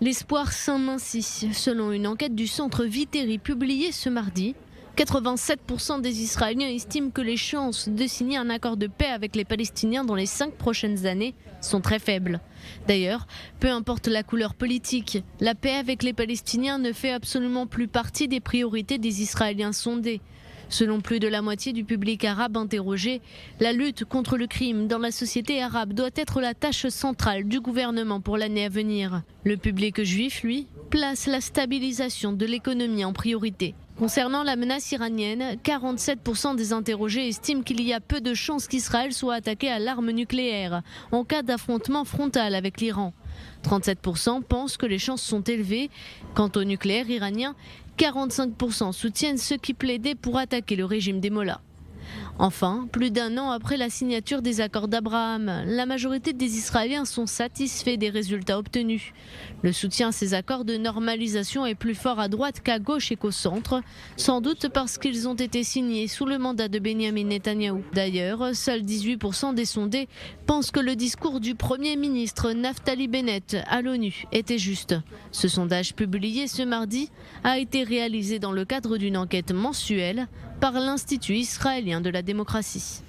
L'espoir s'amincit. Selon une enquête du centre Viteri publiée ce mardi, 87% des Israéliens estiment que les chances de signer un accord de paix avec les Palestiniens dans les 5 prochaines années sont très faibles. D'ailleurs, peu importe la couleur politique, la paix avec les Palestiniens ne fait absolument plus partie des priorités des Israéliens sondés. Selon plus de la moitié du public arabe interrogé, la lutte contre le crime dans la société arabe doit être la tâche centrale du gouvernement pour l'année à venir. Le public juif, lui, place la stabilisation de l'économie en priorité. Concernant la menace iranienne, 47% des interrogés estiment qu'il y a peu de chances qu'Israël soit attaqué à l'arme nucléaire en cas d'affrontement frontal avec l'Iran. 37% pensent que les chances sont élevées. Quant au nucléaire iranien, 45% soutiennent ceux qui plaidaient pour attaquer le régime des Mollahs. Enfin, plus d'un an après la signature des accords d'Abraham, la majorité des Israéliens sont satisfaits des résultats obtenus. Le soutien à ces accords de normalisation est plus fort à droite qu'à gauche et qu'au centre, sans doute parce qu'ils ont été signés sous le mandat de Benyamin Netanyahou. D'ailleurs, seuls 18% des sondés pensent que le discours du Premier ministre Naftali Bennett à l'ONU était juste. Ce sondage publié ce mardi a été réalisé dans le cadre d'une enquête mensuelle par l'Institut israélien de la démocratie.